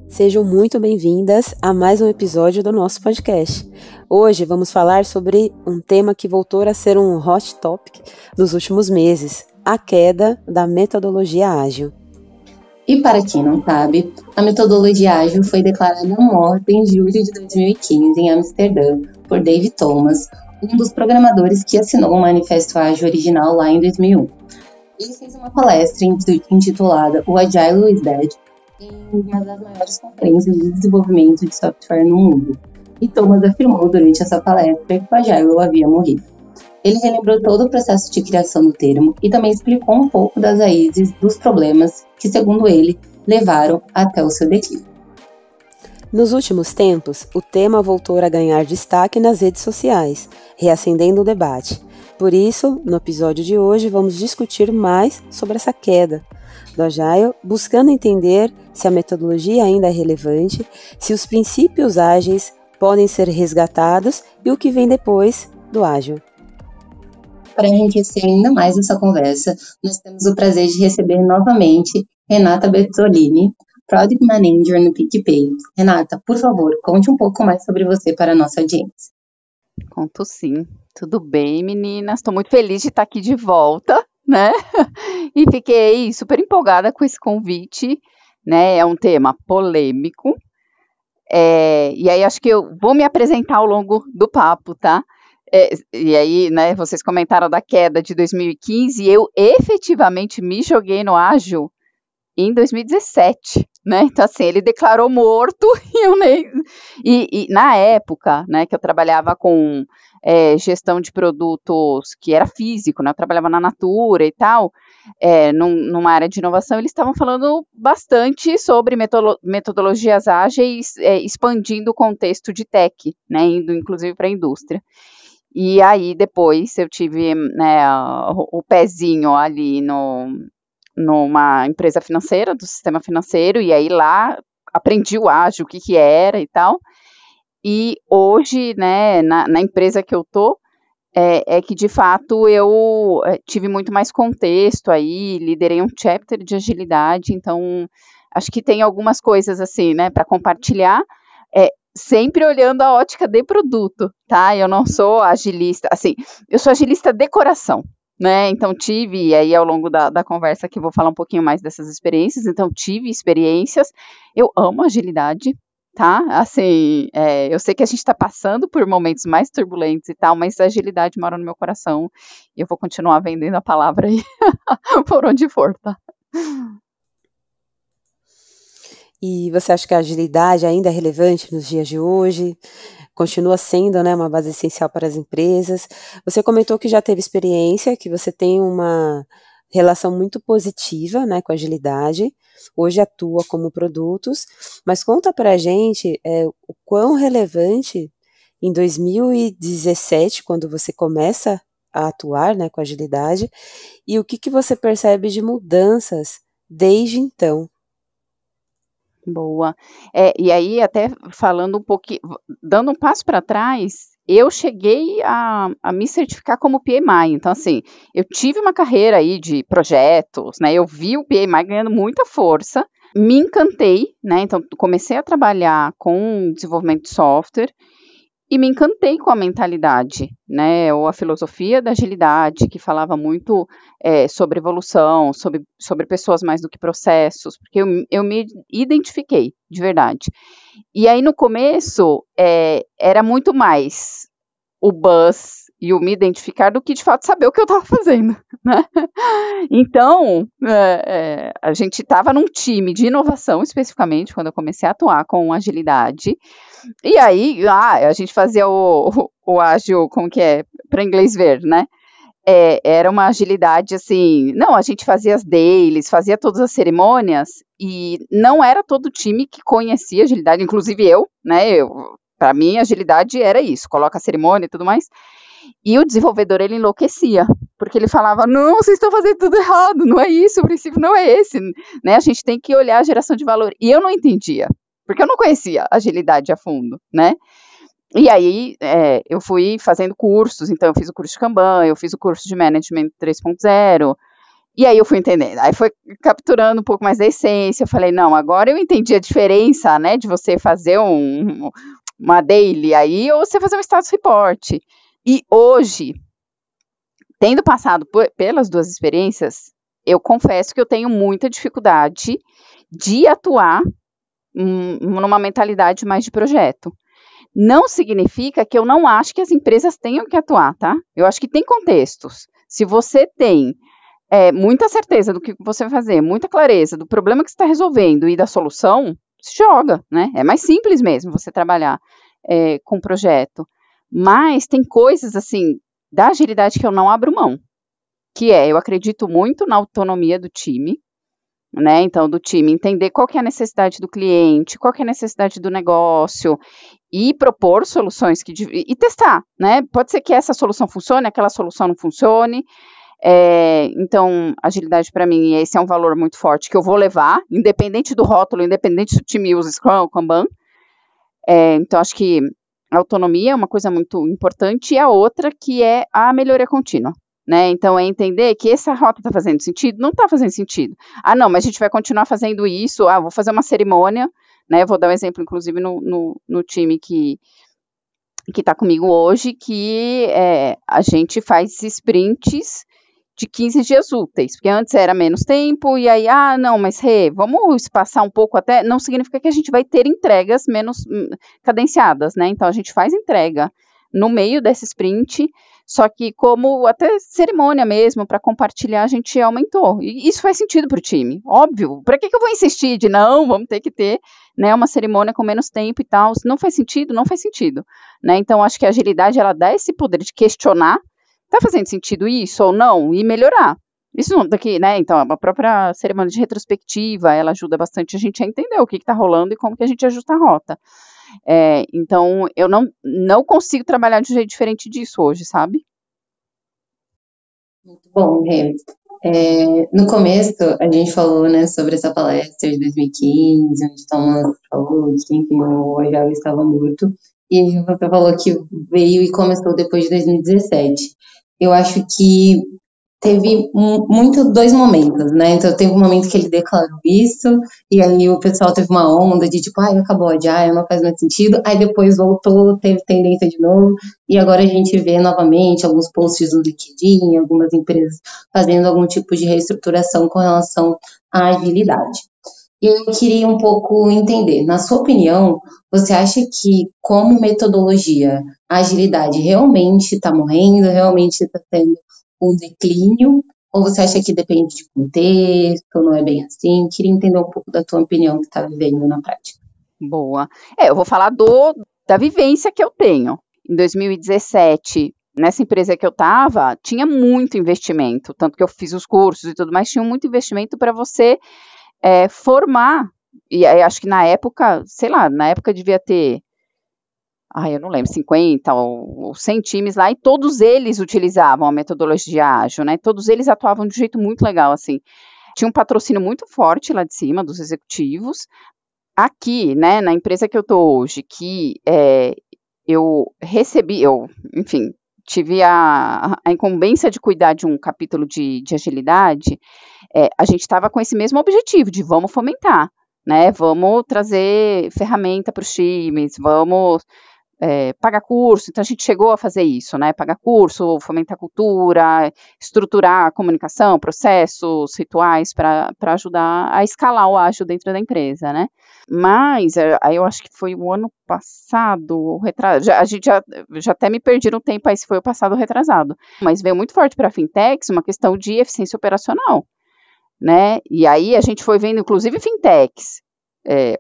Sejam muito bem-vindas a mais um episódio do nosso podcast. Hoje vamos falar sobre um tema que voltou a ser um hot topic nos últimos meses, a queda da metodologia ágil. E para quem não sabe, a metodologia ágil foi declarada morta em julho de 2015 em Amsterdã por David Thomas, um dos programadores que assinou o Manifesto Ágil original lá em 2001. Ele fez uma palestra intitulada O Agile is Dead em uma das maiores conferências de desenvolvimento de software no mundo. E Thomas afirmou durante essa palestra que o Agile havia morrido. Ele relembrou todo o processo de criação do termo e também explicou um pouco das raízes dos problemas que, segundo ele, levaram até o seu declínio. Nos últimos tempos, o tema voltou a ganhar destaque nas redes sociais, reacendendo o debate. Por isso, no episódio de hoje, vamos discutir mais sobre essa queda do Agile, buscando entender se a metodologia ainda é relevante, se os princípios ágeis podem ser resgatados e o que vem depois do ágil. Para enriquecer ainda mais essa conversa, nós temos o prazer de receber novamente Renata Bezzolini, Product Manager no PicPay. Renata, por favor, conte um pouco mais sobre você para a nossa audiência. Conto sim. Tudo bem, meninas? Estou muito feliz de estar aqui de volta, né? E fiquei super empolgada com esse convite, né? É um tema polêmico. E aí acho que eu vou me apresentar ao longo do papo, tá? E aí, né, vocês comentaram da queda de 2015 e eu efetivamente me joguei no ágil em 2017, né? Então, assim, ele declarou morto e eu nem... E na época, né, que eu trabalhava com gestão de produtos que era físico, né? Eu trabalhava na Natura e tal, numa área de inovação, eles estavam falando bastante sobre metodologias ágeis, expandindo o contexto de tech, né? Indo, inclusive, para a indústria. E aí, depois, eu tive, né, o pezinho ali numa empresa financeira, do sistema financeiro, e aí lá aprendi o ágil, o que era e tal. E hoje, né, na empresa que eu tô, é que de fato eu tive muito mais contexto aí, liderei um chapter de agilidade, então acho que tem algumas coisas assim, né, para compartilhar, sempre olhando a ótica de produto, tá? Eu não sou agilista, assim, eu sou agilista de coração, né? Então tive, e aí ao longo da conversa que vou falar um pouquinho mais dessas experiências, então tive experiências, eu amo agilidade, tá? Assim, eu sei que a gente está passando por momentos mais turbulentos e tal, mas a agilidade mora no meu coração e eu vou continuar vendendo a palavra aí por onde for, tá? E você acha que a agilidade ainda é relevante nos dias de hoje? Continua sendo, né, uma base essencial para as empresas. Você comentou que já teve experiência, que você tem uma relação muito positiva, né, com a agilidade. Hoje atua como produtos, mas conta para a gente o quão relevante em 2017, quando você começa a atuar, né, com agilidade, e o que você percebe de mudanças desde então. Boa. E aí, até falando um pouquinho, dando um passo para trás, eu cheguei a me certificar como PMI. Então, assim, eu tive uma carreira aí de projetos, né? Eu vi o PMI ganhando muita força, me encantei, né? Então, comecei a trabalhar com desenvolvimento de software e me encantei com a mentalidade, né, ou a filosofia da agilidade, que falava muito sobre evolução, sobre pessoas mais do que processos, porque eu me identifiquei, de verdade. E aí, no começo, era muito mais o buzz e o me identificar do que, de fato, saber o que eu estava fazendo, né? Então, a gente estava num time de inovação, especificamente, quando eu comecei a atuar com agilidade, e aí, a gente fazia o ágil, como que é, para inglês ver, né? Era uma agilidade assim, não, a gente fazia as dailies, fazia todas as cerimônias, e não era todo o time que conhecia agilidade, inclusive eu, né? Para mim, agilidade era isso, coloca a cerimônia e tudo mais. E o desenvolvedor, ele enlouquecia, porque ele falava, não, vocês estão fazendo tudo errado, não é isso, o princípio não é esse, né? A gente tem que olhar a geração de valor. E eu não entendia, porque eu não conhecia agilidade a fundo, né? E aí, eu fui fazendo cursos, então eu fiz o curso de Kanban, eu fiz o curso de Management 3.0, E aí eu fui entendendo, aí foi capturando um pouco mais da essência, eu falei, não, agora eu entendi a diferença, né, de você fazer uma daily aí, ou você fazer um status report. E hoje, tendo passado pelas duas experiências, eu confesso que eu tenho muita dificuldade de atuar numa mentalidade mais de projeto. Não significa que eu não acho que as empresas tenham que atuar, tá? Eu acho que tem contextos. Se você tem muita certeza do que você vai fazer, muita clareza do problema que você está resolvendo e da solução, se joga, né? É mais simples mesmo você trabalhar com projeto. Mas tem coisas, assim, da agilidade que eu não abro mão, que eu acredito muito na autonomia do time, né? Então, do time entender qual que é a necessidade do cliente, qual que é a necessidade do negócio e propor soluções e testar, né? Pode ser que essa solução funcione, aquela solução não funcione. Então, agilidade para mim, esse é um valor muito forte que eu vou levar, independente do rótulo, independente se o time usa Scrum ou Kanban. Então, acho que a autonomia é uma coisa muito importante e a outra que é a melhoria contínua. Né? Então, é entender que essa rota está fazendo sentido? Não está fazendo sentido. Não, mas a gente vai continuar fazendo isso, vou fazer uma cerimônia, né? Vou dar um exemplo, inclusive, no time que está comigo hoje, que a gente faz sprints de 15 dias úteis, porque antes era menos tempo, e aí, não, mas vamos espaçar um pouco até, não significa que a gente vai ter entregas menos cadenciadas, né? Então, a gente faz entrega no meio desse sprint, só que como até cerimônia mesmo, para compartilhar, a gente aumentou. E isso faz sentido para o time, óbvio. Para que eu vou insistir de não, vamos ter que ter, né, uma cerimônia com menos tempo e tal? Se não faz sentido, não faz sentido. Né? Então, acho que a agilidade, ela dá esse poder de questionar, está fazendo sentido isso ou não? E melhorar. Isso daqui, né? Então, a própria cerimônia de retrospectiva, ela ajuda bastante a gente a entender o que está rolando e como que a gente ajusta a rota. Então, eu não consigo trabalhar de um jeito diferente disso hoje, sabe? Muito bom, Rê. No começo, a gente falou, né, sobre essa palestra de 2015, onde Thomas falou que, enfim, o Agile estava morto, e você falou que veio e começou depois de 2017. Eu acho que teve dois momentos, né? Então, teve um momento que ele declarou isso, e aí o pessoal teve uma onda de tipo, acabou a Agile, não faz mais sentido. Aí depois voltou, teve tendência de novo, e agora a gente vê novamente alguns posts no LinkedIn, algumas empresas fazendo algum tipo de reestruturação com relação à agilidade. E eu queria um pouco entender, na sua opinião, você acha que, como metodologia, a agilidade realmente está morrendo, realmente está tendo um declínio, ou você acha que depende de contexto, não é bem assim? Queria entender um pouco da tua opinião que está vivendo na prática. Boa. Eu vou falar da vivência que eu tenho. Em 2017, nessa empresa que eu estava, tinha muito investimento, tanto que eu fiz os cursos e tudo mais, tinha muito investimento para você formar, e aí acho que na época, sei lá, devia ter, eu não lembro, 50 ou 100 times lá, e todos eles utilizavam a metodologia ágil, né? Todos eles atuavam de um jeito muito legal, assim. Tinha um patrocínio muito forte lá de cima, dos executivos. Aqui, né, na empresa que eu estou hoje, que eu enfim, tive a incumbência de cuidar de um capítulo de agilidade, a gente estava com esse mesmo objetivo de vamos fomentar, né, vamos trazer ferramenta para os times, vamos pagar curso. Então a gente chegou a fazer isso, né, pagar curso, fomentar cultura, estruturar a comunicação, processos, rituais para ajudar a escalar o ágil dentro da empresa, né. Mas aí eu acho que foi o ano passado, a gente já até me perdi no tempo aí se foi o passado ou retrasado, mas veio muito forte para a fintechs uma questão de eficiência operacional, né, e aí a gente foi vendo inclusive fintechs,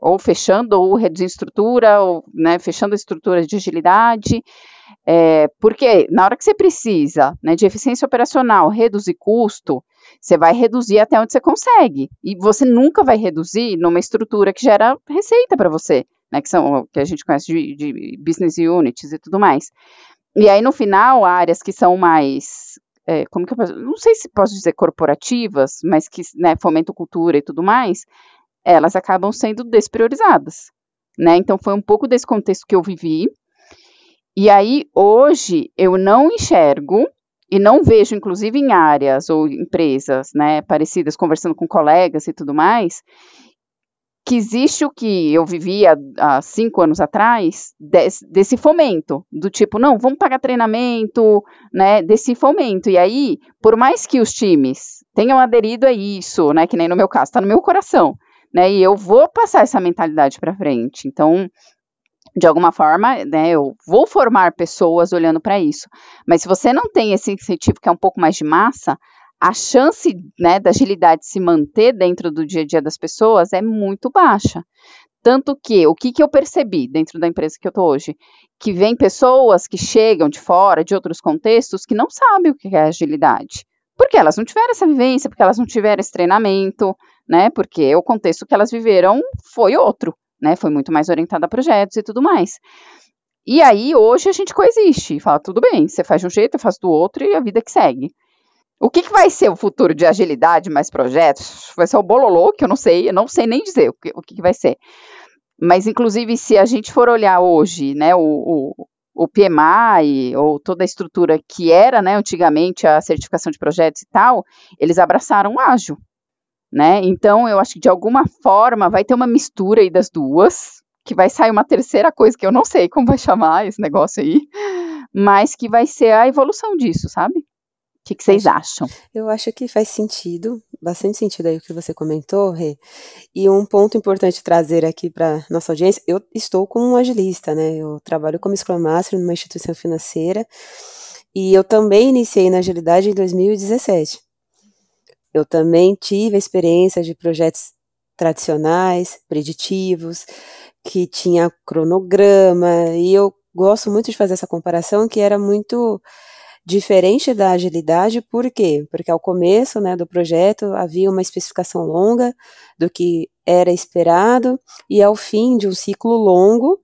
ou fechando ou reduzindo estrutura, ou, né, fechando a estrutura de agilidade, porque na hora que você precisa, né, de eficiência operacional, reduzir custo, você vai reduzir até onde você consegue, e você nunca vai reduzir numa estrutura que gera receita para você, né, que a gente conhece de business units e tudo mais. E aí, no final, áreas que são mais, não sei se posso dizer corporativas, mas que, né, fomentam cultura e tudo mais, elas acabam sendo despriorizadas, né? Então, foi um pouco desse contexto que eu vivi. E aí, hoje, eu não enxergo e não vejo, inclusive em áreas ou empresas, né, parecidas, conversando com colegas e tudo mais, que existe o que eu vivia há 5 anos atrás, desse fomento, do tipo, não, vamos pagar treinamento, né, desse fomento. E aí, por mais que os times tenham aderido a isso, né, que nem no meu caso, está no meu coração, né, e eu vou passar essa mentalidade para frente. Então, de alguma forma, né, eu vou formar pessoas olhando para isso. Mas se você não tem esse incentivo que é um pouco mais de massa, a chance, né, da agilidade se manter dentro do dia a dia das pessoas é muito baixa. Tanto que, o que eu percebi dentro da empresa que eu estou hoje? Que vem pessoas que chegam de fora, de outros contextos, que não sabem o que é agilidade. Porque elas não tiveram essa vivência, porque elas não tiveram esse treinamento, né? Porque o contexto que elas viveram foi outro, né? Foi muito mais orientado a projetos e tudo mais. E aí, hoje, a gente coexiste. Fala, tudo bem, você faz de um jeito, eu faço do outro e a vida que segue. O que vai ser o futuro de agilidade mais projetos? Vai ser o bololô, que eu não sei nem dizer o que vai ser. Mas, inclusive, se a gente for olhar hoje, né, o PMI, ou toda a estrutura que era, né, antigamente, a certificação de projetos e tal, eles abraçaram o ágil, né? Então, eu acho que, de alguma forma, vai ter uma mistura aí das duas, que vai sair uma terceira coisa, que eu não sei como vai chamar esse negócio aí, mas que vai ser a evolução disso, sabe? O que vocês acham? Eu acho que faz sentido, bastante sentido aí o que você comentou, Rê. E um ponto importante trazer aqui para nossa audiência, eu estou como um agilista, né? Eu trabalho como Scrum Master numa instituição financeira e eu também iniciei na agilidade em 2017. Eu também tive a experiência de projetos tradicionais, preditivos, que tinha cronograma, e eu gosto muito de fazer essa comparação, que era muito diferente da agilidade. Por quê? Porque ao começo, né, do projeto havia uma especificação longa do que era esperado, e ao fim de um ciclo longo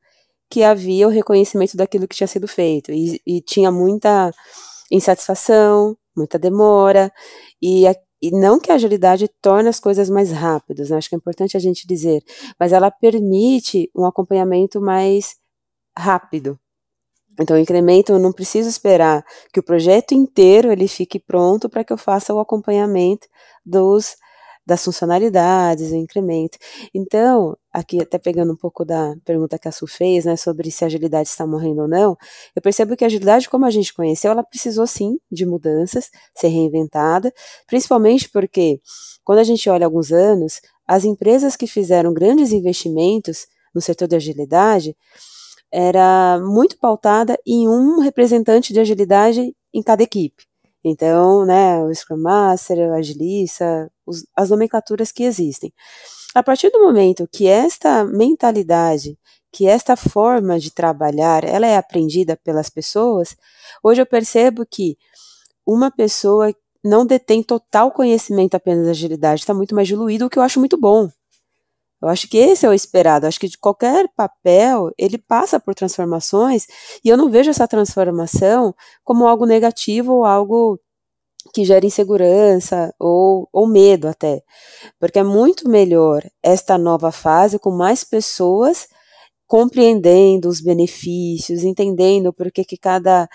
que havia o reconhecimento daquilo que tinha sido feito, e tinha muita insatisfação, muita demora, e não que a agilidade torne as coisas mais rápidas, né? Acho que é importante a gente dizer, mas ela permite um acompanhamento mais rápido. Então, o incremento, eu não preciso esperar que o projeto inteiro ele fique pronto para que eu faça o acompanhamento das funcionalidades, o incremento. Então, aqui até pegando um pouco da pergunta que a Su fez, né, sobre se a agilidade está morrendo ou não, eu percebo que a agilidade, como a gente conheceu, ela precisou sim de mudanças, ser reinventada, principalmente porque, quando a gente olha alguns anos, as empresas que fizeram grandes investimentos no setor de agilidade, era muito pautada em um representante de agilidade em cada equipe. Então, né, o Scrum Master, o Agilista, as nomenclaturas que existem. A partir do momento que esta mentalidade, que esta forma de trabalhar, ela é aprendida pelas pessoas, hoje eu percebo que uma pessoa não detém total conhecimento apenas da agilidade, está muito mais diluído, o que eu acho muito bom. Eu acho que esse é o esperado. Eu acho que de qualquer papel, ele passa por transformações, e eu não vejo essa transformação como algo negativo ou algo que gera insegurança ou medo até. Porque é muito melhor esta nova fase com mais pessoas compreendendo os benefícios, entendendo por que cada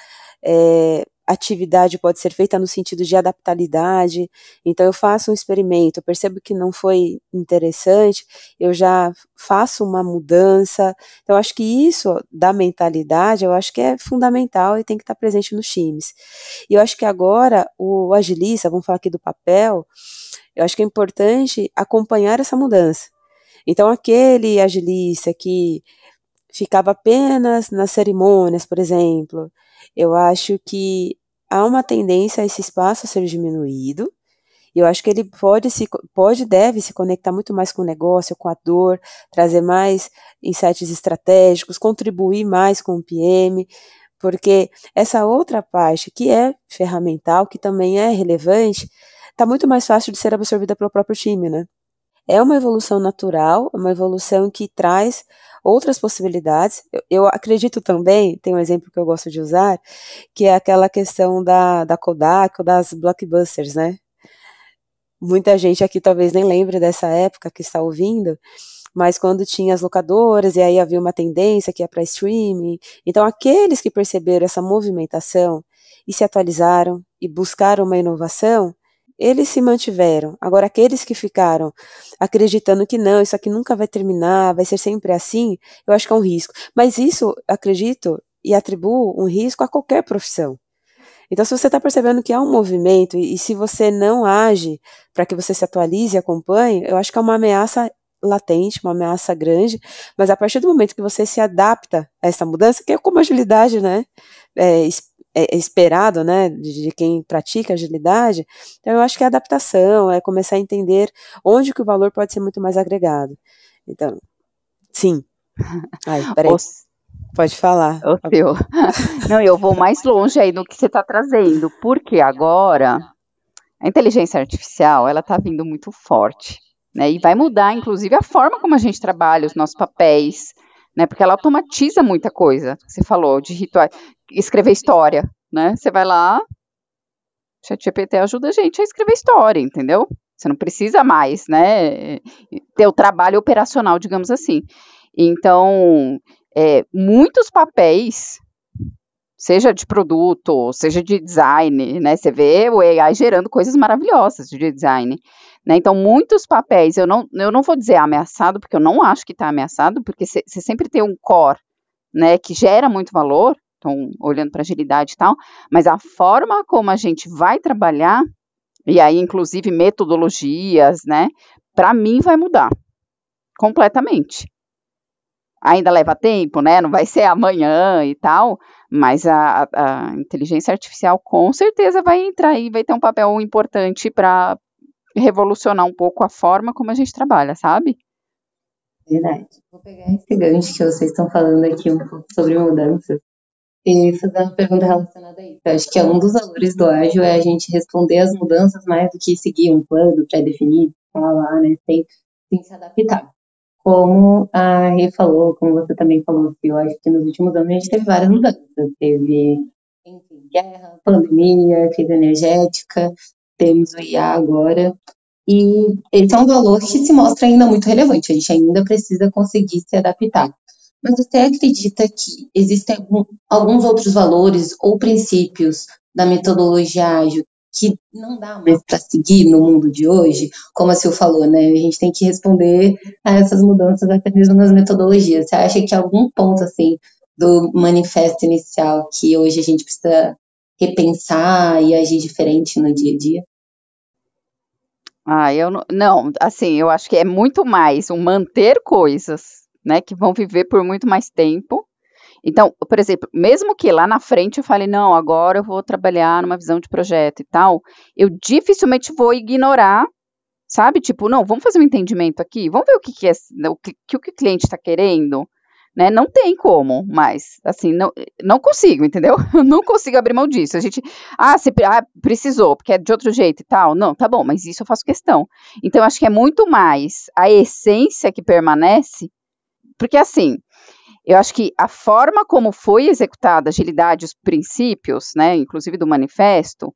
atividade pode ser feita no sentido de adaptabilidade. Então eu faço um experimento, eu percebo que não foi interessante, eu já faço uma mudança. Então eu acho que isso da mentalidade, eu acho que é fundamental e tem que estar presente nos times. E eu acho que agora o agilista, vamos falar aqui do papel, eu acho que é importante acompanhar essa mudança. Então aquele agilista que ficava apenas nas cerimônias, por exemplo, eu acho que há uma tendência a esse espaço ser diminuído, e eu acho que ele deve se conectar muito mais com o negócio, com a dor, trazer mais insights estratégicos, contribuir mais com o PM, porque essa outra parte que é ferramental, que também é relevante, está muito mais fácil de ser absorvida pelo próprio time, né? É uma evolução natural, uma evolução que traz outras possibilidades. Eu acredito também, tem um exemplo que eu gosto de usar, que é aquela questão da Kodak ou das blockbusters, né? Muita gente aqui talvez nem lembre dessa época que está ouvindo, mas quando tinha as locadoras e aí havia uma tendência que ia para streaming, então aqueles que perceberam essa movimentação e se atualizaram e buscaram uma inovação, eles se mantiveram. Agora, aqueles que ficaram acreditando que não, isso aqui nunca vai terminar, vai ser sempre assim, eu acho que é um risco. Mas isso, acredito e atribuo um risco a qualquer profissão. Então, se você está percebendo que há um movimento e se você não age para que você se atualize e acompanhe, eu acho que é uma ameaça latente, uma ameaça grande, mas a partir do momento que você se adapta a essa mudança, que é como agilidade, né, é esperado, né, de quem pratica agilidade, então eu acho que é adaptação, é começar a entender onde que o valor pode ser muito mais agregado. Então, sim. Ai, peraí. Pode falar. Não, eu vou mais longe aí no que você está trazendo, porque agora a inteligência artificial, ela está vindo muito forte, né, e vai mudar, inclusive, a forma como a gente trabalha, os nossos papéis, né, porque ela automatiza muita coisa, você falou, de rituais, escrever história, né, você vai lá, o ChatGPT ajuda a gente a escrever história, entendeu? Você não precisa mais, né, ter o trabalho operacional, digamos assim. Então, muitos papéis, seja de produto, seja de design, né, você vê o AI gerando coisas maravilhosas de design, né, então muitos papéis, eu não vou dizer ameaçado, porque eu não acho que está ameaçado, porque você sempre tem um core, né, que gera muito valor, então, olhando para agilidade e tal, mas a forma como a gente vai trabalhar, e aí, inclusive, metodologias, né, para mim vai mudar completamente. Ainda leva tempo, né, não vai ser amanhã e tal, mas a inteligência artificial com certeza vai entrar e vai ter um papel importante para revolucionar um pouco a forma como a gente trabalha, sabe? Verdade. Vou pegar esse gancho que vocês estão falando aqui um pouco sobre mudanças e fazer uma pergunta relacionada a isso. Eu acho que um dos valores do ágil é a gente responder às mudanças mais do que seguir um plano pré-definido, falar, né, sem se adaptar. Como a Rê falou, como você também falou, que eu acho que nos últimos anos a gente teve várias mudanças. Teve, enfim, guerra, pandemia, crise energética, temos o IA agora. E esse é um valor que se mostra ainda muito relevante, a gente ainda precisa conseguir se adaptar. Mas você acredita que existem alguns outros valores ou princípios da metodologia ágil que não dá mais para seguir no mundo de hoje? Como a Sil falou, né? A gente tem que responder a essas mudanças até mesmo nas metodologias. Você acha que algum ponto, assim, do manifesto inicial que hoje a gente precisa repensar e agir diferente no dia a dia? Eu não, assim, eu acho que é muito mais um manter coisas, né, que vão viver por muito mais tempo. Então, por exemplo, mesmo que lá na frente eu fale, não, agora eu vou trabalhar numa visão de projeto e tal, eu dificilmente vou ignorar, sabe? Tipo, não, vamos fazer um entendimento aqui, vamos ver o que é, o que o cliente está querendo, né? Não tem como, mas, assim, não consigo, entendeu? Eu não consigo abrir mão disso. A gente, precisou, porque é de outro jeito e tal. Não, tá bom, mas isso eu faço questão. Então, eu acho que é muito mais a essência que permanece, porque, assim, eu acho que a forma como foi executada a agilidade, os princípios, né, inclusive do manifesto,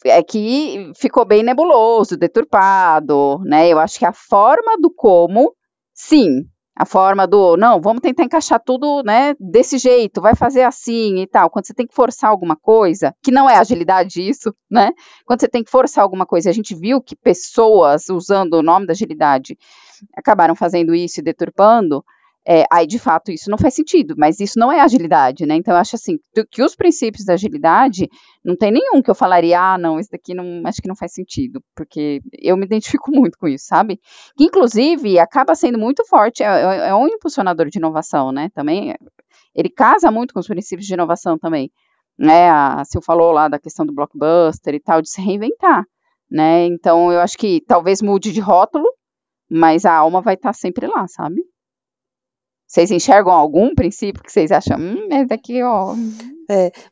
é que ficou bem nebuloso, deturpado, né? Eu acho que a forma do como, sim, a forma do, não, vamos tentar encaixar tudo, né, desse jeito, vai fazer assim e tal. Quando você tem que forçar alguma coisa, que não é agilidade isso, né? Quando você tem que forçar alguma coisa, a gente viu que pessoas usando o nome da agilidade acabaram fazendo isso e deturpando, aí de fato isso não faz sentido, mas isso não é agilidade, né? Então eu acho assim, que os princípios da agilidade, não tem nenhum que eu falaria, não, esse daqui não, acho que não faz sentido, porque eu me identifico muito com isso, sabe? Que inclusive acaba sendo muito forte, é um impulsionador de inovação, né? Também, ele casa muito com os princípios de inovação também, né? A Sil falou lá da questão do blockbuster e tal, de se reinventar, né? Então eu acho que talvez mude de rótulo, mas a alma vai estar sempre lá, sabe? Vocês enxergam algum princípio que vocês acham, esse daqui, ó...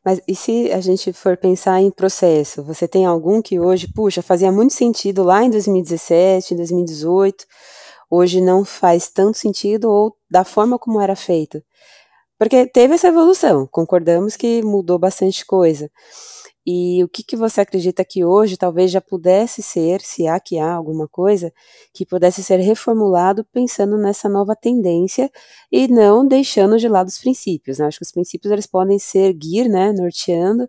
Mas e se a gente for pensar em processo? Você tem algum que hoje, puxa, fazia muito sentido lá em 2017, em 2018, hoje não faz tanto sentido ou da forma como era feito? Porque teve essa evolução, concordamos que mudou bastante coisa. E o que você acredita que hoje talvez já pudesse ser, se há que há alguma coisa, que pudesse ser reformulado pensando nessa nova tendência e não deixando de lado os princípios, né? Acho que os princípios eles podem seguir, né, norteando,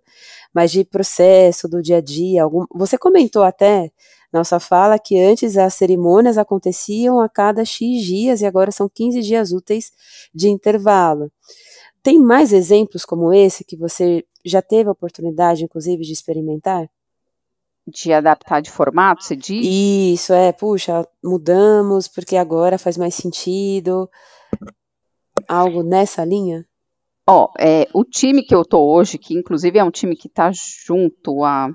mas de processo, do dia a dia, você comentou até na sua fala que antes as cerimônias aconteciam a cada X dias e agora são 15 dias úteis de intervalo. Tem mais exemplos como esse que você já teve a oportunidade, inclusive, de experimentar? De adaptar de formato, você diz? Isso, puxa, mudamos porque agora faz mais sentido. Algo nessa linha? O time que eu tô hoje, que inclusive é um time que está junto há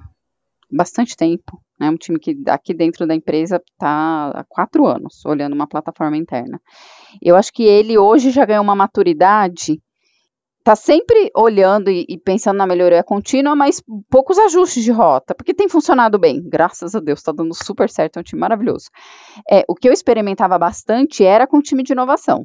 bastante tempo, né? Um time que aqui dentro da empresa está há 4 anos, olhando uma plataforma interna. Eu acho que ele hoje já ganhou uma maturidade, está sempre olhando e pensando na melhoria contínua, mas poucos ajustes de rota, porque tem funcionado bem, graças a Deus, está dando super certo, é um time maravilhoso. O que eu experimentava bastante era com o time de inovação.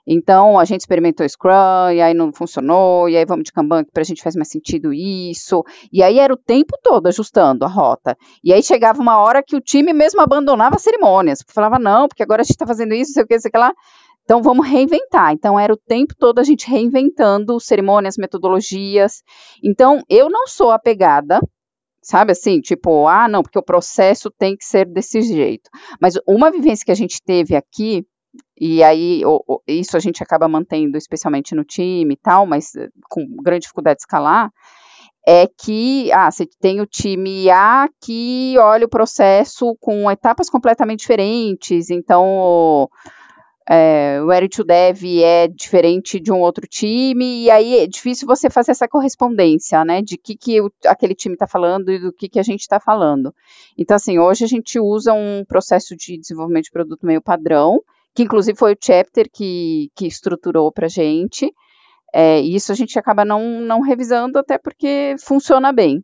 Então, a gente experimentou Scrum, e aí não funcionou, e aí vamos de Kanban, que para a gente faz mais sentido isso, e aí era o tempo todo ajustando a rota. E aí chegava uma hora que o time mesmo abandonava as cerimônias, falava, não, porque agora a gente está fazendo isso, sei o que lá, então vamos reinventar. Então, era o tempo todo a gente reinventando cerimônias, metodologias. Então, eu não sou apegada, sabe assim, tipo, não, porque o processo tem que ser desse jeito. Mas uma vivência que a gente teve aqui, e aí isso a gente acaba mantendo especialmente no time e tal, mas com grande dificuldade de escalar, é que você tem o time A que olha o processo com etapas completamente diferentes, então o Ready to Dev é diferente de um outro time, e aí é difícil você fazer essa correspondência, né, de que aquele time está falando e do que a gente está falando. Então, assim, hoje a gente usa um processo de desenvolvimento de produto meio padrão, que inclusive foi o Chapter que estruturou para a gente, e isso a gente acaba não revisando, até porque funciona bem.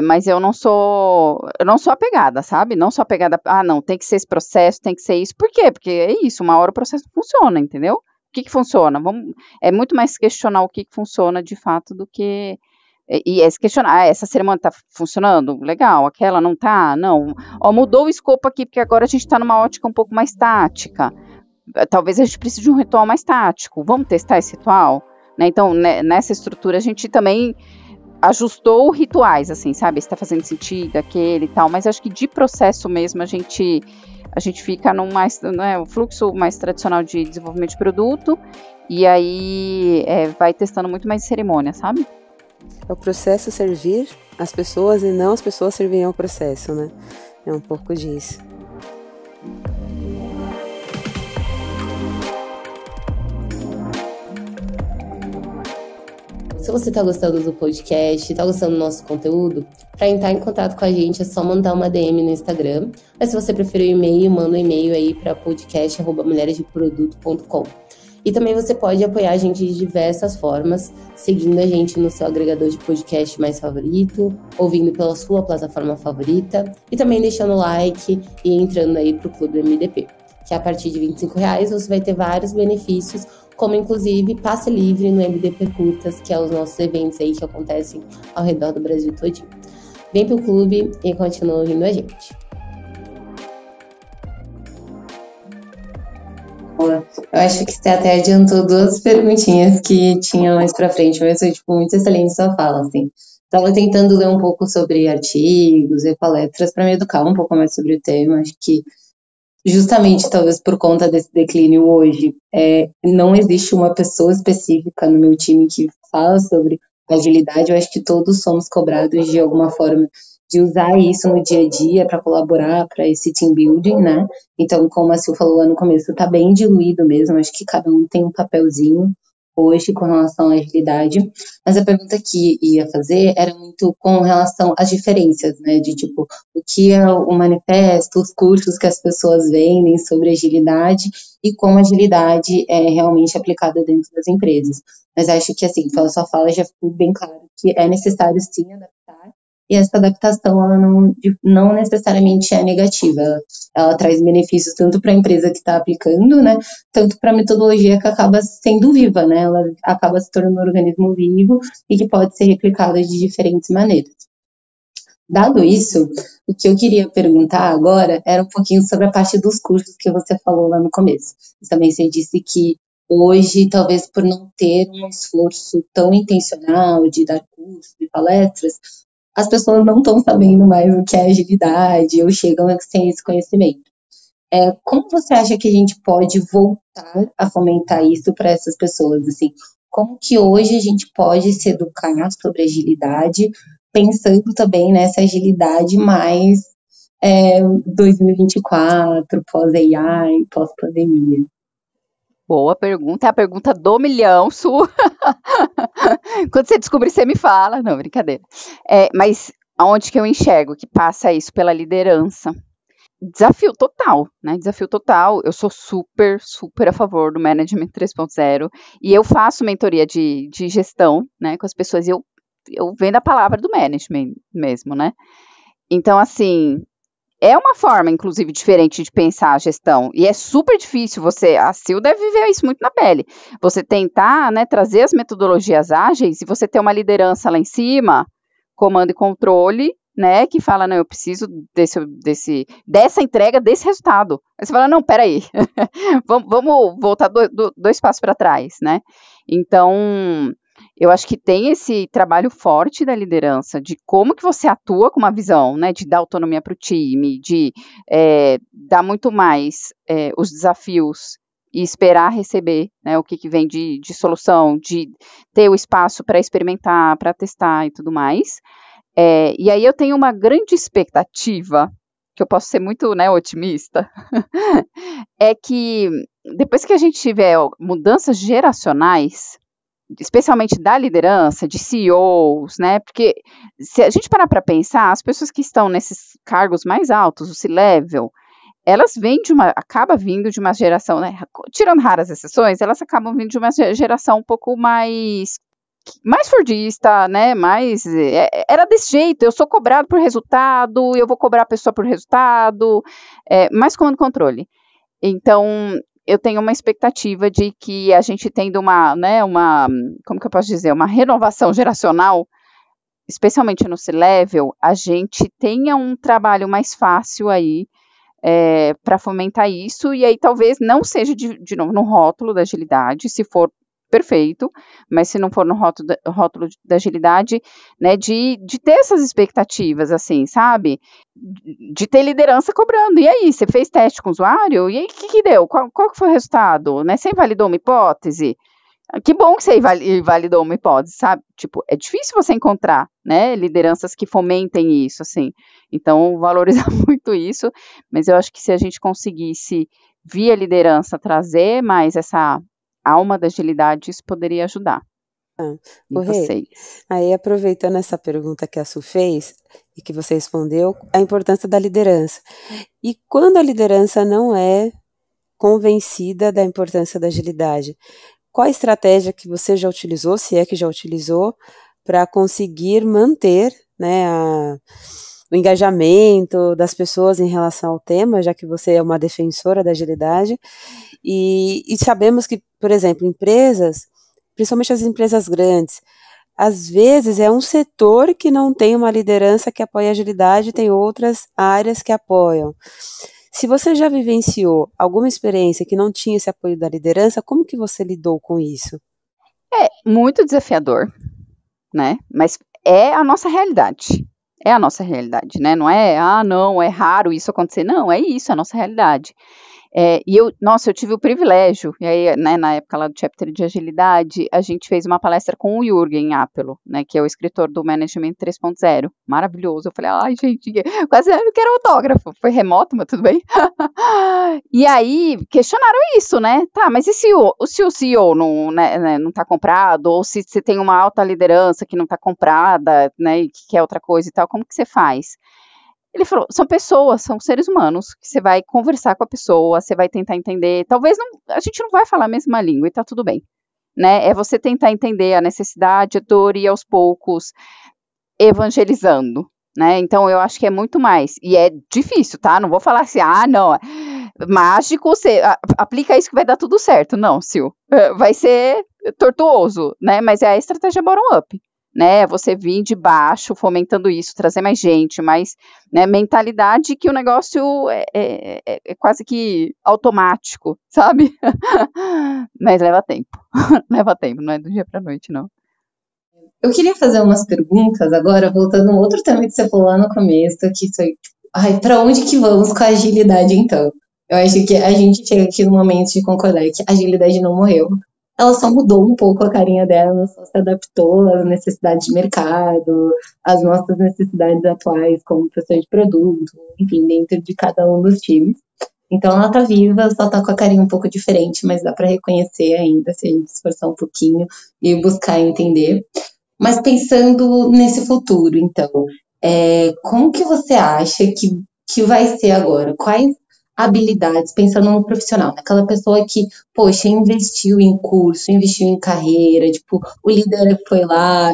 Mas eu não sou apegada, sabe? Não sou apegada, não, tem que ser esse processo, tem que ser isso. Por quê? Porque é isso, uma hora o processo funciona, entendeu? O que funciona? É muito mais questionar o que funciona de fato do que... E é se questionar, essa cerimônia está funcionando? Legal, aquela não está? Não. Mudou o escopo aqui, porque agora a gente está numa ótica um pouco mais tática. Talvez a gente precise de um ritual mais tático. Vamos testar esse ritual? Né? Então, nessa estrutura, a gente também ajustou rituais, assim, sabe? Se está fazendo sentido, aquele e tal. Mas acho que de processo mesmo, a gente fica num mais, o fluxo mais tradicional de desenvolvimento de produto, e aí vai testando muito mais cerimônia, sabe? É o processo servir as pessoas e não as pessoas servirem ao processo, né? É um pouco disso. Se você está gostando do podcast, está gostando do nosso conteúdo, para entrar em contato com a gente é só mandar uma DM no Instagram. Mas se você preferir o e-mail, manda um e-mail aí para podcast@mulheresdeproduto.com. E também você pode apoiar a gente de diversas formas, seguindo a gente no seu agregador de podcast mais favorito, ouvindo pela sua plataforma favorita e também deixando like e entrando aí para o Clube MDP, que a partir de R$25 você vai ter vários benefícios, como inclusive passe livre no MDP Curtas, que é os nossos eventos aí que acontecem ao redor do Brasil todinho. Vem pro clube e continua ouvindo a gente. Eu acho que você até adiantou 2 perguntinhas que tinham mais pra frente, mas foi muito excelente sua fala, assim. Estava tentando ler um pouco sobre artigos e palestras para me educar um pouco mais sobre o tema. Acho que justamente, talvez por conta desse declínio hoje, não existe uma pessoa específica no meu time que fala sobre agilidade. Eu acho que todos somos cobrados de alguma forma de usar isso no dia a dia para colaborar para esse team building, né? Então, como a Sil falou lá no começo, está bem diluído mesmo. Acho que cada um tem um papelzinho hoje com relação à agilidade, mas a pergunta que ia fazer era muito com relação às diferenças, né, de tipo, o que é o manifesto, os cursos que as pessoas vendem sobre agilidade e como a agilidade é realmente aplicada dentro das empresas. Mas acho que, assim, pela sua fala já ficou bem claro que é necessário sim adaptar e essa adaptação ela não necessariamente é negativa, ela traz benefícios tanto para a empresa que está aplicando, né, tanto para a metodologia que acaba sendo viva, né, ela acaba se tornando um organismo vivo e que pode ser replicada de diferentes maneiras. Dado isso, o que eu queria perguntar agora era um pouquinho sobre a parte dos cursos que você falou lá no começo. Também você disse que hoje, talvez por não ter um esforço tão intencional de dar cursos e palestras, as pessoas não estão sabendo mais o que é agilidade ou chegam sem esse conhecimento. Como você acha que a gente pode voltar a fomentar isso para essas pessoas? Assim, como que hoje a gente pode se educar sobre agilidade, pensando também nessa agilidade mais 2024, pós-AI, pós-pandemia? Boa pergunta, é a pergunta do milhão, Su. Quando você descobrir, você me fala. Não, brincadeira. Mas aonde que eu enxergo que passa isso? Pela liderança. Desafio total, né? Desafio total. Eu sou super, super a favor do Management 3.0 e eu faço mentoria de gestão, né, com as pessoas e eu vendo a palavra do management mesmo, né? Então, assim, é uma forma, inclusive, diferente de pensar a gestão. E é super difícil a Sil deve viver isso muito na pele. Você tentar, né, trazer as metodologias ágeis e você ter uma liderança lá em cima, comando e controle, né, que fala, não, eu preciso dessa entrega, desse resultado. Aí você fala, não, peraí, vamos voltar dois passos para trás, né? Então, eu acho que tem esse trabalho forte da liderança, de como que você atua com uma visão, né, de dar autonomia para o time, de dar muito mais os desafios e esperar receber, né, o que vem de solução, de ter o espaço para experimentar, para testar e tudo mais. E aí eu tenho uma grande expectativa, que eu posso ser muito, né, otimista, é que depois que a gente tiver mudanças geracionais, especialmente da liderança, de CEOs, né, porque se a gente parar para pensar, as pessoas que estão nesses cargos mais altos, o C-level, elas acabam vindo de uma geração, né, tirando raras exceções, elas acabam vindo de uma geração um pouco mais fordista, né, era desse jeito, eu sou cobrado por resultado, eu vou cobrar a pessoa por resultado, mais comando e controle. Então, eu tenho uma expectativa de que a gente tendo como que eu posso dizer, uma renovação geracional, especialmente no C-Level, a gente tenha um trabalho mais fácil aí para fomentar isso, e aí talvez não seja de novo no rótulo da agilidade, se for perfeito, mas se não for no rótulo da agilidade, né, de ter essas expectativas, assim, sabe? De ter liderança cobrando. E aí, você fez teste com o usuário? E aí, o que deu? Qual que foi o resultado? Né? Você invalidou uma hipótese? Que bom que você invalidou uma hipótese, sabe? Tipo, é difícil você encontrar, né, lideranças que fomentem isso, assim. Então, valorizar muito isso, mas eu acho que se a gente conseguisse, via liderança, trazer mais essa alma da agilidade, isso poderia ajudar. E vocês? Aí, aproveitando essa pergunta que a Su fez e que você respondeu, a importância da liderança. E quando a liderança não é convencida da importância da agilidade, qual a estratégia que você já utilizou, se é que já utilizou, para conseguir manter, né, o engajamento das pessoas em relação ao tema, já que você é uma defensora da agilidade, e sabemos que, por exemplo, empresas, principalmente as empresas grandes, às vezes é um setor que não tem uma liderança que apoia a agilidade, tem outras áreas que apoiam. Se você já vivenciou alguma experiência que não tinha esse apoio da liderança, como que você lidou com isso? É muito desafiador, né? Mas é a nossa realidade. É a nossa realidade, né? Não é, não, é raro isso acontecer. Não, é isso, é a nossa realidade. E eu tive o privilégio, e aí, né, na época lá do Chapter de Agilidade, a gente fez uma palestra com o Jürgen Apelo, né, que é o escritor do Management 3.0, maravilhoso. Eu falei, ai, gente, quase eu quero autógrafo. Foi remoto, mas tudo bem. E aí, questionaram isso, né? Tá, mas e se o CEO não, né, não tá comprado, ou se você tem uma alta liderança que não tá comprada, né, e que quer outra coisa e tal, como que você faz? Ele falou, são pessoas, são seres humanos, que você vai conversar com a pessoa, você vai tentar entender, talvez a gente não vai falar a mesma língua e tá tudo bem, né, é você tentar entender a necessidade, a dor e aos poucos evangelizando, né? Então, eu acho que é muito mais. E é difícil, tá? Não vou falar assim, não, mágico, você aplica isso que vai dar tudo certo. Não, Sil, vai ser tortuoso, né? Mas é a estratégia bottom-up, né? Você vir de baixo, fomentando isso, trazer mais gente, mais, né, mentalidade que o negócio é quase que automático, sabe? Mas leva tempo. Leva tempo, não é do dia pra noite, não. Eu queria fazer umas perguntas agora, voltando a um outro tema que você falou lá no começo, que foi, para onde que vamos com a agilidade, então? Eu acho que a gente chega aqui no momento de concordar que a agilidade não morreu. Ela só mudou um pouco a carinha dela, só se adaptou às necessidades de mercado, às nossas necessidades atuais, como pessoa de produto, enfim, dentro de cada um dos times. Então ela tá viva, só tá com a carinha um pouco diferente, mas dá para reconhecer ainda, se a gente se esforçar um pouquinho e buscar entender. Mas pensando nesse futuro, então, como que você acha que vai ser agora? Quais habilidades, pensando no profissional, naquela pessoa que, poxa, investiu em curso, investiu em carreira, tipo, o líder foi lá,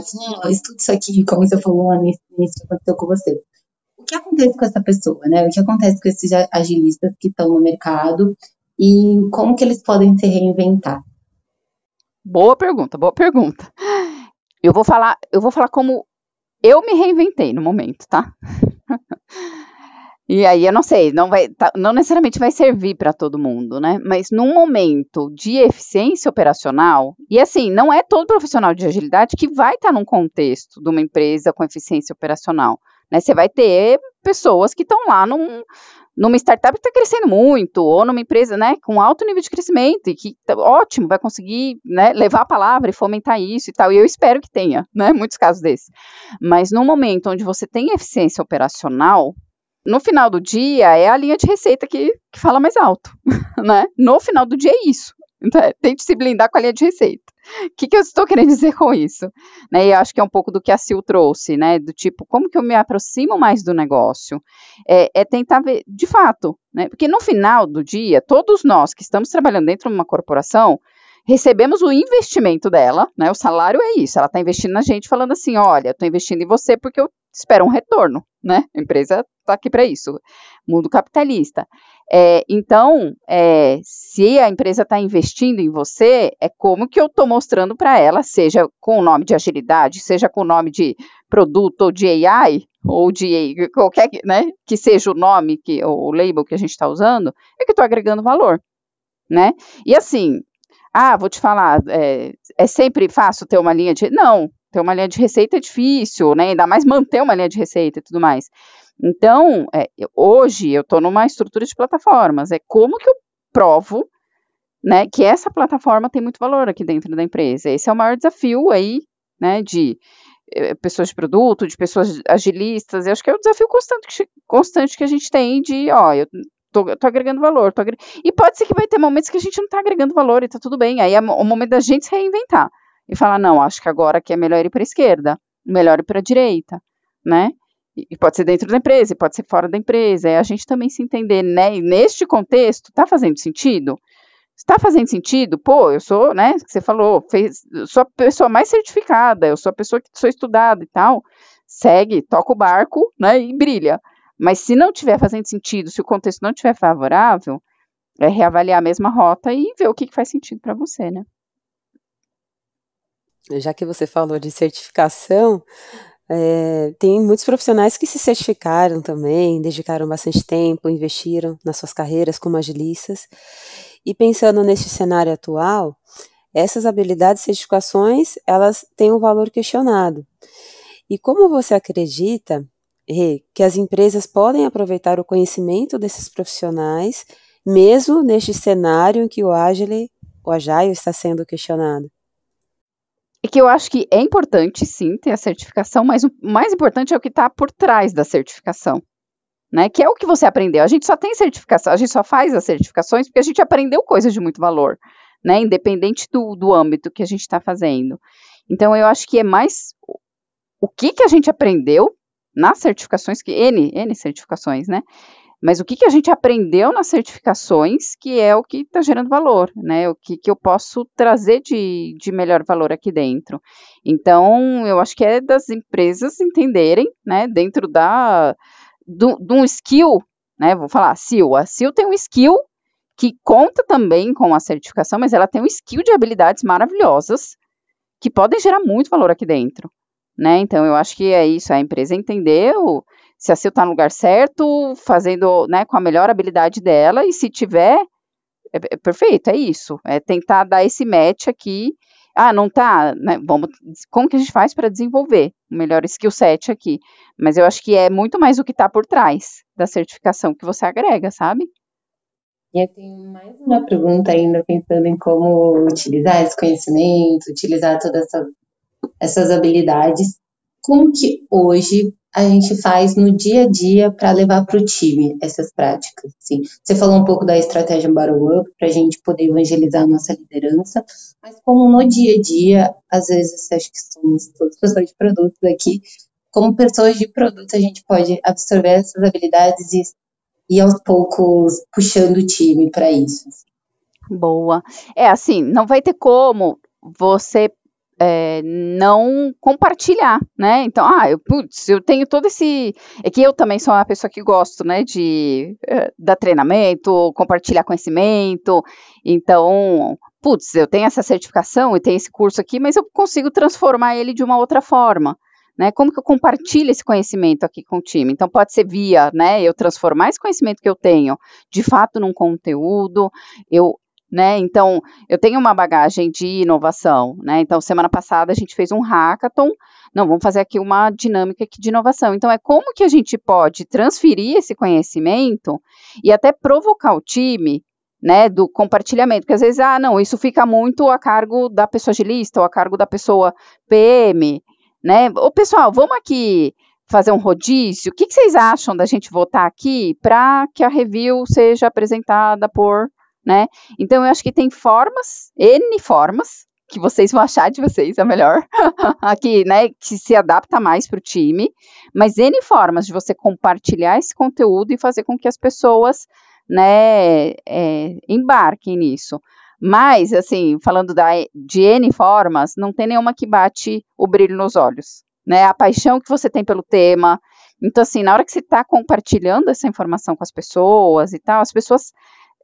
estuda isso aqui, como você falou lá no início, que aconteceu com você. O que acontece com essa pessoa, né? O que acontece com esses agilistas que estão no mercado e como que eles podem se reinventar? Boa pergunta, boa pergunta. Eu vou falar como eu me reinventei no momento, tá? E aí, eu não sei, não necessariamente vai servir para todo mundo, né? Mas num momento de eficiência operacional, e assim, não é todo profissional de agilidade que vai estar num contexto de uma empresa com eficiência operacional, né? Você vai ter pessoas que estão lá numa startup que está crescendo muito, ou numa empresa, né, com alto nível de crescimento, e que, ótimo, vai conseguir, né, levar a palavra e fomentar isso e tal, e eu espero que tenha, né, muitos casos desses. Mas no momento onde você tem eficiência operacional, no final do dia é a linha de receita que fala mais alto, né? No final do dia é isso. Então, tente se blindar com a linha de receita. O que eu estou querendo dizer com isso? Né, e eu acho que é um pouco do que a Sil trouxe, né? Do tipo, como que eu me aproximo mais do negócio? É tentar ver, de fato, né? Porque no final do dia, todos nós que estamos trabalhando dentro de uma corporação, recebemos o investimento dela, né? O salário é isso, ela está investindo na gente, falando assim, olha, eu estou investindo em você porque eu espero um retorno, né? A empresa está aqui para isso, mundo capitalista. Então, se a empresa está investindo em você, é como que eu estou mostrando para ela, seja com o nome de agilidade, seja com o nome de produto ou de AI, ou de qualquer, né, que seja o nome, o label que a gente está usando, é que eu estou agregando valor, né? E assim, vou te falar, é sempre fácil ter uma linha de... Não, ter uma linha de receita é difícil, né? Ainda mais manter uma linha de receita e tudo mais. Então, hoje eu estou numa estrutura de plataformas. É como que eu provo, né, que essa plataforma tem muito valor aqui dentro da empresa. Esse é o maior desafio aí, né, de pessoas de produto, de pessoas agilistas. Eu acho que é o desafio constante que a gente tem de, eu tô agregando valor. E pode ser que vai ter momentos que a gente não está agregando valor e tá tudo bem. Aí é o momento da gente se reinventar e falar, não, acho que agora aqui é melhor ir para a esquerda, melhor ir para a direita, né? E pode ser dentro da empresa, e pode ser fora da empresa. É a gente também se entender, né? E neste contexto, está fazendo sentido? Está fazendo sentido? Pô, eu sou, né? Que você falou, eu sou a pessoa mais certificada, eu sou a pessoa que sou estudada e tal. Segue, toca o barco, né? E brilha. Mas se não estiver fazendo sentido, se o contexto não estiver favorável, é reavaliar a mesma rota e ver o que faz sentido para você, né? Já que você falou de certificação, tem muitos profissionais que se certificaram também, dedicaram bastante tempo, investiram nas suas carreiras como agilistas. E pensando nesse cenário atual, essas habilidades e certificações, elas têm um valor questionado. E como você acredita, Rê, que as empresas podem aproveitar o conhecimento desses profissionais, mesmo neste cenário em que o Agile está sendo questionado? É que eu acho que é importante, sim, ter a certificação, mas o mais importante é o que está por trás da certificação, né? Que é o que você aprendeu. A gente só tem certificação, a gente só faz as certificações porque a gente aprendeu coisas de muito valor, né? Independente do âmbito que a gente está fazendo. Então, eu acho que é mais o que a gente aprendeu nas certificações, N certificações, né? mas o que a gente aprendeu nas certificações que é o que está gerando valor, né? O que eu posso trazer de melhor valor aqui dentro. Então, eu acho que é das empresas entenderem, né, dentro de um skill, né? Vou falar, a SEAL tem um skill que conta também com a certificação, mas ela tem um skill de habilidades maravilhosas que podem gerar muito valor aqui dentro, né? Então, eu acho que é isso, a empresa entender se a SEAL está no lugar certo, fazendo, né, com a melhor habilidade dela, e se tiver, é perfeito, é isso, é tentar dar esse match aqui. Não tá, né, como que a gente faz para desenvolver o melhor skill set aqui? Mas eu acho que é muito mais o que está por trás da certificação que você agrega, sabe? E eu tenho mais uma pergunta ainda, pensando em como utilizar esse conhecimento, utilizar todas essas habilidades. Como que hoje a gente faz no dia a dia para levar para o time essas práticas? Assim, você falou um pouco da estratégia bottom-up para a gente poder evangelizar a nossa liderança, mas como no dia a dia, às vezes, acho que somos todas pessoas de produtos aqui, como pessoas de produto a gente pode absorver essas habilidades e aos poucos puxando o time para isso? Boa. Assim, não vai ter como você não compartilhar, né? Então, eu tenho todo esse... É que eu também sou uma pessoa que gosto, né, de dar treinamento, compartilhar conhecimento. Então, eu tenho essa certificação e tenho esse curso aqui, mas eu consigo transformar ele de uma outra forma, né? Como que eu compartilho esse conhecimento aqui com o time? Então, pode ser via, né, eu transformar esse conhecimento que eu tenho, de fato, num conteúdo, né? Então, eu tenho uma bagagem de inovação, né? Então, semana passada a gente fez um hackathon. Não, vamos fazer aqui uma dinâmica aqui de inovação. Então, é como que a gente pode transferir esse conhecimento e até provocar o time, né, do compartilhamento, porque às vezes, não, isso fica muito a cargo da pessoa agilista ou a cargo da pessoa PM, né? Ô, pessoal, vamos aqui fazer um rodízio? O que vocês acham da gente votar aqui para que a review seja apresentada por... né? Então, eu acho que tem N formas, que vocês vão achar de vocês, a melhor, aqui, né, que se adapta mais para o time, mas N formas de você compartilhar esse conteúdo e fazer com que as pessoas, né, embarquem nisso. Mas, assim, falando de N formas, não tem nenhuma que bate o brilho nos olhos, né? A paixão que você tem pelo tema. Então, assim, na hora que você está compartilhando essa informação com as pessoas e tal, as pessoas...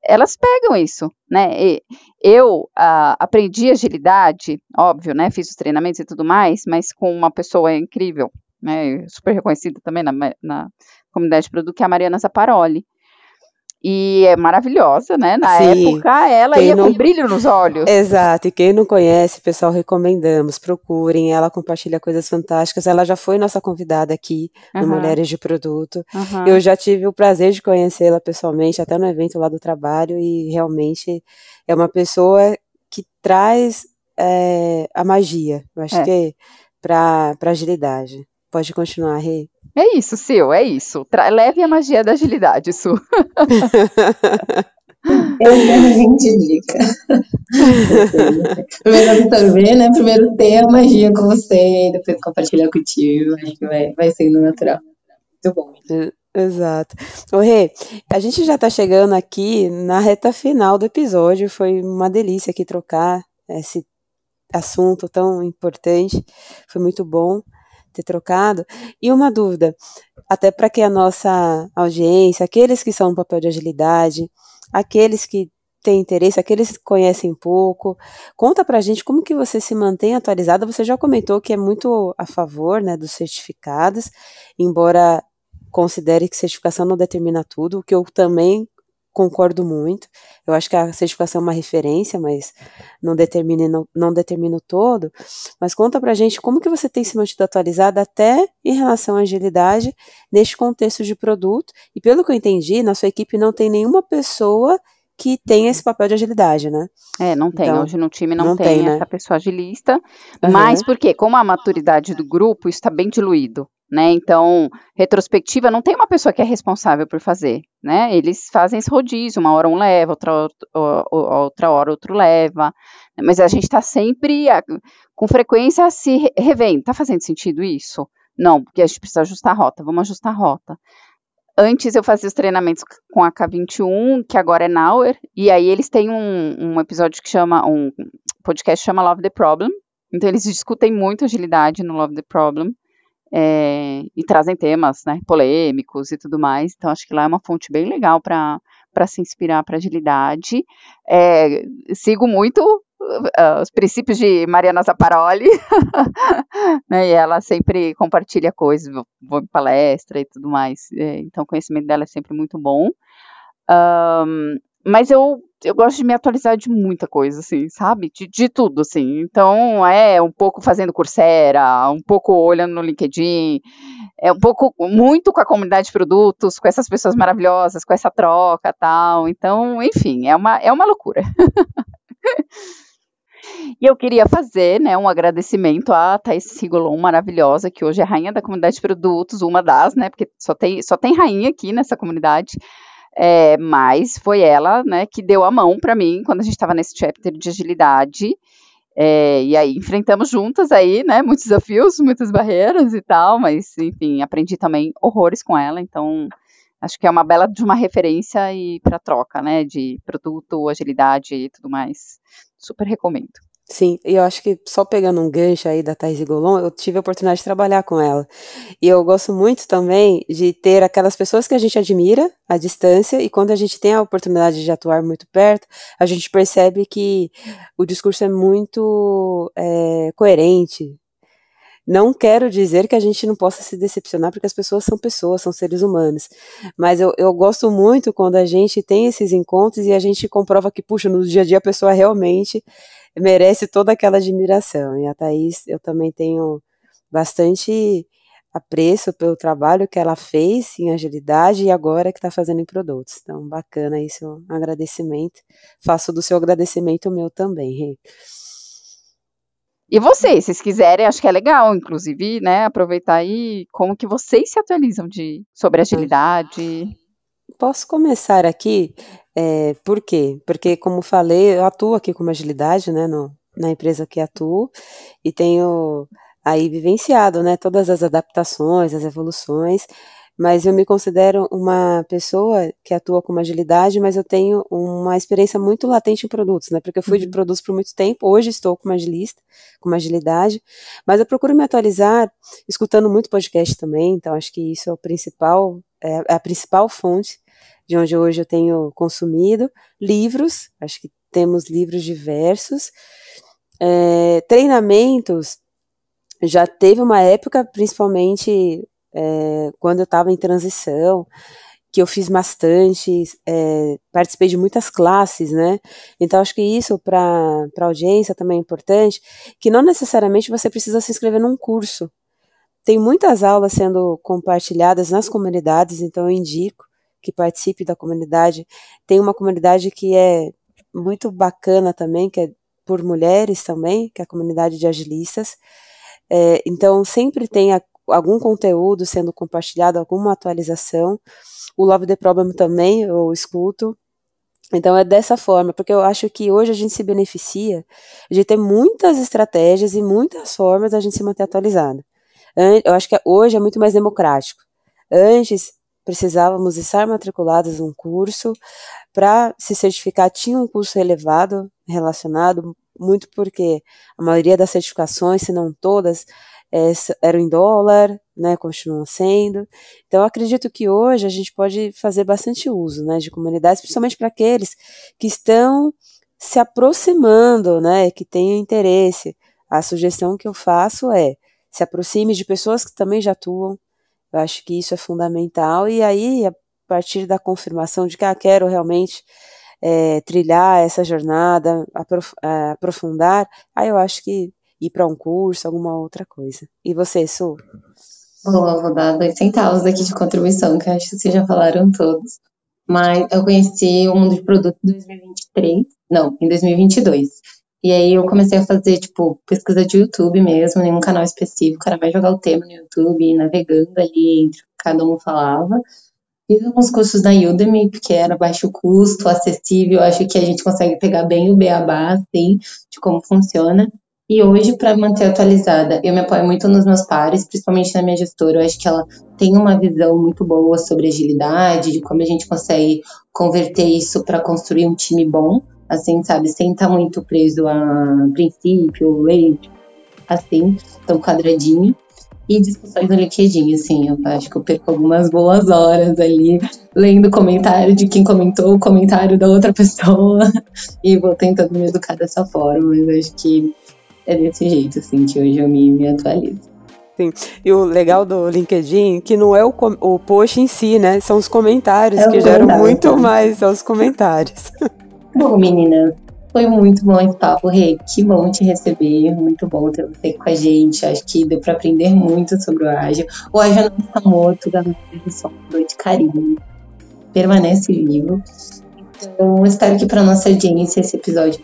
elas pegam isso, né? Eu aprendi agilidade, óbvio, né? Fiz os treinamentos e tudo mais, mas com uma pessoa incrível, né? Super reconhecida também na comunidade de produto, que é a Mariana Zapparoli. E é maravilhosa, né? Na época, ela ia com brilho nos olhos. Exato, e quem não conhece, pessoal, recomendamos, procurem, ela compartilha coisas fantásticas, ela já foi nossa convidada aqui no Mulheres de Produto, eu já tive o prazer de conhecê-la pessoalmente, até no evento lá do trabalho, e realmente é uma pessoa que traz a magia, eu acho que para agilidade. Pode continuar, Rê. É isso, Sil, é isso. Leve a magia da agilidade, Su. Excelente dica. Primeiro absorver, né? Primeiro ter a magia com você e aí depois compartilhar com o time. Acho que vai sendo natural. Muito bom. Exato. Ô Rê, a gente já está chegando aqui na reta final do episódio. Foi uma delícia aqui trocar esse assunto tão importante. Foi muito bom ter trocado. E uma dúvida, até para que a nossa audiência, aqueles que são no papel de agilidade, aqueles que têm interesse, aqueles que conhecem pouco, conta pra gente como que você se mantém atualizada. Você já comentou que é muito a favor, né, dos certificados, embora considere que certificação não determina tudo, o que eu também concordo muito. Eu acho que a certificação é uma referência, mas não determina o todo. Mas conta pra gente como que você tem se mantido atualizada até em relação à agilidade neste contexto de produto. E pelo que eu entendi, na sua equipe não tem nenhuma pessoa que tenha esse papel de agilidade, né? Não tem. Hoje no time não tem, essa pessoa agilista. Mas porque, como a maturidade do grupo, isso está bem diluído, né? Então, retrospectiva não tem uma pessoa que é responsável por fazer, né? Eles fazem esse rodízio, uma hora um leva, outra hora outro leva, mas a gente está sempre, com frequência, se revendo. Está fazendo sentido isso? Não, porque a gente precisa ajustar a rota, vamos ajustar a rota. Antes eu fazia os treinamentos com a K21, que agora é Nauer, e aí eles têm um episódio que chama, um podcast que chama Love the Problem, então eles discutem muito agilidade no Love the Problem, e trazem temas, né, polêmicos e tudo mais, então acho que lá é uma fonte bem legal para se inspirar para agilidade. Sigo muito os princípios de Mariana Zapparoli, né, e ela sempre compartilha coisas, vou em palestra e tudo mais, então o conhecimento dela é sempre muito bom. Mas eu gosto de me atualizar de muita coisa, assim, sabe? De tudo, assim. Então, um pouco fazendo Coursera, um pouco olhando no LinkedIn, um pouco, muito com a comunidade de produtos, com essas pessoas maravilhosas, com essa troca e tal. Então, enfim, é uma loucura. E eu queria fazer, né, um agradecimento à Thaís Rigolon, maravilhosa, que hoje é rainha da comunidade de produtos, uma das, né, porque só tem rainha aqui nessa comunidade. Mas foi ela, né, que deu a mão para mim quando a gente estava nesse chapter de agilidade, e aí enfrentamos juntas aí, né, muitos desafios, muitas barreiras e tal, mas enfim, aprendi também horrores com ela, então acho que é uma bela de uma referência e para troca, né, de produto, agilidade e tudo mais, super recomendo. Sim, e eu acho que só pegando um gancho aí da Thaís Rigolon, eu tive a oportunidade de trabalhar com ela. E eu gosto muito também de ter aquelas pessoas que a gente admira à distância, e quando a gente tem a oportunidade de atuar muito perto, a gente percebe que o discurso é muito coerente. Não quero dizer que a gente não possa se decepcionar, porque as pessoas, são seres humanos. Mas eu gosto muito quando a gente tem esses encontros e a gente comprova que, puxa, no dia a dia a pessoa realmente merece toda aquela admiração. E a Thaís, eu também tenho bastante apreço pelo trabalho que ela fez em agilidade e agora que está fazendo em produtos. Então, bacana isso, um agradecimento. Faço do seu agradecimento o meu também, Rê. E vocês, se quiserem, acho que é legal, inclusive, né, aproveitar aí como que vocês se atualizam sobre agilidade. Posso começar aqui, por quê? Porque, como falei, eu atuo aqui como agilidade, né, na empresa que atuo, e tenho aí vivenciado, né, todas as adaptações, as evoluções, mas eu me considero uma pessoa que atua com agilidade, mas eu tenho uma experiência muito latente em produtos, né, porque eu fui de produtos por muito tempo, hoje estou como agilista, com agilidade, mas eu procuro me atualizar, escutando muito podcast também, então acho que isso é o principal, é a principal fonte de onde hoje eu tenho consumido, livros, acho que temos livros diversos, treinamentos, já teve uma época, principalmente quando eu estava em transição, que eu fiz bastante, participei de muitas classes, né? Então acho que isso para a audiência também é importante, que não necessariamente você precisa se inscrever num curso. Tem muitas aulas sendo compartilhadas nas comunidades, então eu indico que participe da comunidade. Tem uma comunidade que é muito bacana também, que é por mulheres também, que é a comunidade de agilistas. Então sempre tem algum conteúdo sendo compartilhado, alguma atualização. O Love the Problem também eu escuto. Então é dessa forma, porque eu acho que hoje a gente se beneficia de ter muitas estratégias e muitas formas da gente se manter atualizado. Eu acho que hoje é muito mais democrático. Antes precisávamos estar matriculados num curso, para se certificar tinha um custo elevado relacionado, muito porque a maioria das certificações, se não todas, eram em dólar, né, continuam sendo. Então, eu acredito que hoje a gente pode fazer bastante uso, né, de comunidades, principalmente para aqueles que estão se aproximando, né, que têm interesse. A sugestão que eu faço é se aproxime de pessoas que também já atuam. Eu acho que isso é fundamental. E aí, a partir da confirmação de que quero realmente trilhar essa jornada, aprofundar, aí eu acho que ir para um curso, alguma outra coisa. E você, Su? Bom, eu vou dar 2 centavos aqui de contribuição, que eu acho que vocês já falaram todos. Mas eu conheci o mundo de produto em 2023, não, em 2022. E aí eu comecei a fazer, tipo, pesquisa de YouTube mesmo, nenhum canal específico, o cara vai jogar o tema no YouTube, navegando ali entre o que cada um falava. Fiz alguns cursos na Udemy, porque era baixo custo, acessível, acho que a gente consegue pegar bem o beabá, assim, de como funciona. E hoje, para manter atualizada, eu me apoio muito nos meus pares, principalmente na minha gestora. Eu acho que ela tem uma visão muito boa sobre agilidade, de como a gente consegue converter isso para construir um time bom, assim, sabe? Sem estar muito preso a princípio, lei, assim, tão quadradinho. E discussões no LinkedIn, assim, eu acho que eu perco algumas boas horas ali, lendo o comentário de quem comentou, o comentário da outra pessoa, e vou tentando me educar dessa forma, mas acho que é desse jeito, assim, que hoje eu me atualizo. Sim. E o legal do LinkedIn, que não é o post em si, né? São os comentários que geram muito mais aos comentários. Bom, meninas, foi muito bom esse papo, Rê. Que bom te receber, muito bom ter você com a gente. Acho que deu para aprender muito sobre o ágil. O ágil não está morto, galera, é só uma dor de carinho. Permanece vivo. Então, espero que para nossa audiência esse episódio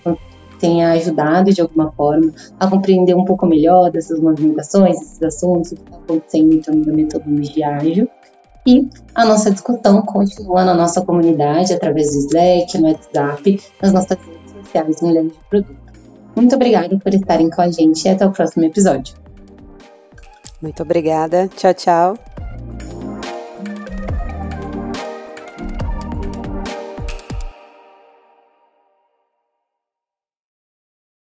tenha ajudado de alguma forma a compreender um pouco melhor dessas movimentações, desses assuntos, o que está acontecendo em torno da metodologia ágil. E a nossa discussão continua na nossa comunidade, através do Slack, no WhatsApp, nas nossas redes sociais, Mulheres de Produto. Muito obrigada por estarem com a gente e até o próximo episódio. Muito obrigada. Tchau, tchau.